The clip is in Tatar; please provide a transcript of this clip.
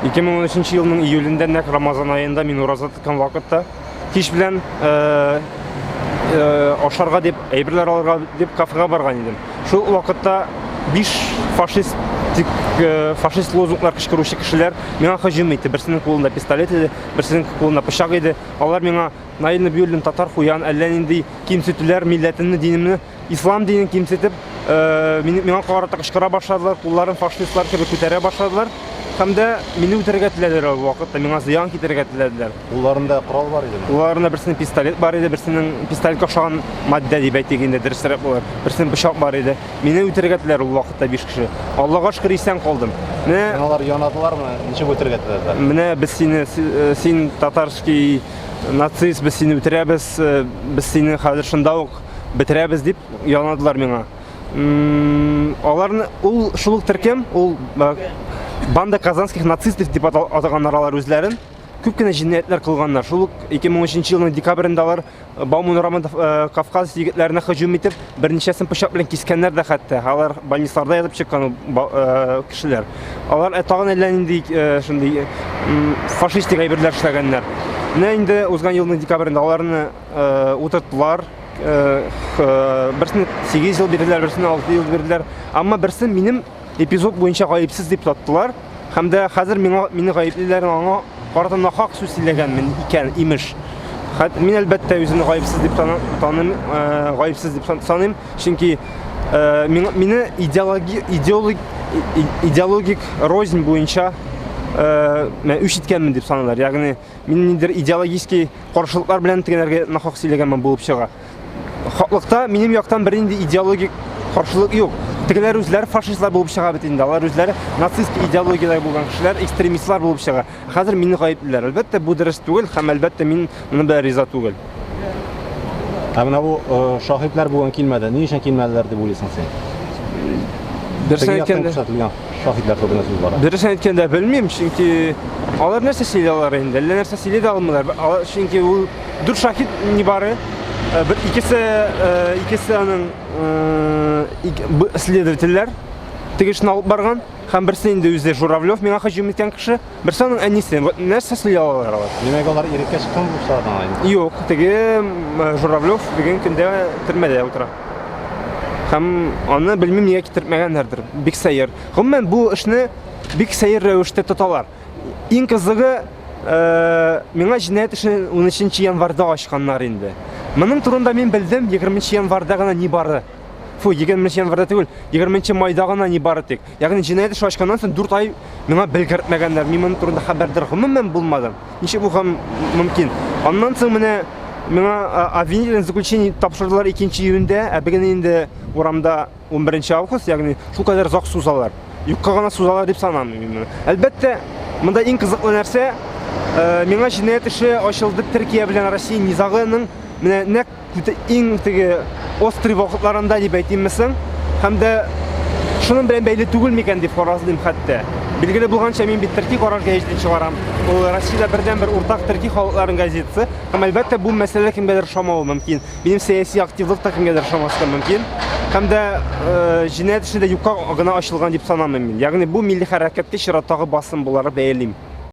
...2013 yılının iyulünde Ramazan ayında min urazat etken vakıtta hiç bilen aşarga dep, eybirler alırga dep kafega bargan idim. Şu vakıtta 5 faşist lozunglar kışkırışı kişiler mena hücum etti. Birisinin kolunda pistolet idi, birisinin kolunda bıçak idi. Onlar mena nayını büyüldüm Tatar huyan, ellerinde kimsetiler milletini, dinini, İslam dinini kimsetip mena karata kışkıra başladılar. Kulların faşistler gibi kütere başladılar. Hem de meni ütergetlediler o vakitte, mena ziyan kitergetlediler. Kullarında kural var idi. Kullarında birisinin pistolet var idi, birisinin pistolet koşan madde diye beyteginde derslere var. Birisinin bıçak var idi. Meni ütergetlediler o vakitte 5 kişi. Allah'a şükür isen kaldım. Ne? Onlar yanadılar mı? Niçin ütergetlediler? Mene biz seni tatarski nacist biz seni üterebez, biz seni hazır şundaq bitirebez deyip yanadılar mena. Аларны ул шулык төркем, ул банда казанских нацистов дип атаганнар алар үзләрен. Күп кенә җинаятләр кылганнар. Шул 2013 елның декабрендә алар Бауман Кавказ егетләренә һөҗүм итеп, берничәсен пычак белән кискәннәр дә хәтта. Алар больницаларда ятып чыккан кешеләр. Алар тагын әллә нинди шундый фашистик әйберләр эшләгәннәр. Менә инде узган елның декабрендә аларны утырттылар. Берсен 8 ел бирделәр, берсен 6 ел бирделәр. Әмма берсен минем эпизод буенча гаепсез дип таттылар. Һәм дә хәзер мине гаеплиләр аңа карата нахак сүз сөйләгәнмен икән, имеш. Мин әлбәттә үземне гаепсез дип таныйм, гаепсез дип саныйм, чөнки мине идеологик рознь буенча үч иткәнмен дип саныйлар. Ягъни мин ниндер идеологический каршылыклар белән тегеләргә нахак сөйләгәнмен булып чыга. Хаклыкта минем яктан бер инде идеологик каршылык юк. Тегеләр үзләре фашистлар булып чыга бит инде. Алар үзләре нацист идеологияләр булган кешеләр, экстремистлар булып чыга. Хәзер мине гаеплиләр. Әлбәттә бу дөрес түгел, һәм әлбәттә мин моны белән риза түгел. Менә бу шаһидләр булган килмәде. Ни өчен килмәделәр дип уйлыйсың син? Дөресен әйткәндә, шаһидләр турында сүз бара. Дөресен әйткәндә белмим, чөнки алар нәрсә сөйләләр инде, әллә нәрсә сөйләй дә алмыйлар. Чөнки ул дүр шаһид ни бары. Икесе аның следовательләр тегешне алып барган, һәм берсе инде үзе Журавлев, миңа һөҗүм иткән кеше, берсе аның әнисе. Нәрсә сөйли алалар алар? Димәк, алар иреккә чыккан булса да. Юк, теге Журавлев дигән көндә төрмәдә утыра. Һәм аны белмим нигә китермәгәннәрдер. Бик сәер. Гомумән бу эшне бик сәер рәвештә тоталар. Иң кызыгы миңа җинаять эшен 13 январьда ачканнар инде. Моның турында мин белдем 20 январьда гына ни бары. 20 январьда түгел, 20 майда гына ни бары тик. Ягъни җинаять эше ачканнан соң 4 ай миңа белгертмәгәннәр. Мин моның турында хәбәрдар гомумән булмадым. Ничек бу мөмкин? Аннан соң менә миңа обвинительное заключение тапшырдылар 2 июньдә, ә бүген инде урамда 11 август, ягъни шул кадәр зак сузалар. Юкка гына сузалар дип санамыйм. Әлбәттә, монда иң кызыклы нәрсә миңа җинаять эше ачылды Төркия белән Россия низагының менә нәкъ иң теге острый вакытларында дип әйтиммесең, һәм дә шуның белән бәйле түгел микән дип фаразлыйм хәтта. Билгеле булганча мин бит Төрки карар гәҗәтен чыгарам. Ул Россиядә бердән-бер уртак Төрки халыкларын гәҗәтесе. Һәм әлбәттә бу мәсьәлә кемгәдер ошамавы мөмкин. Минем сәяси активлык та кемгәдер ошамаска мөмкин. Һәм дә җинаять эше дә юкка гына ачылган дип санамыйм мин. Ягъни бу милли хәрәкәткә чираттагы басым булары бәялим.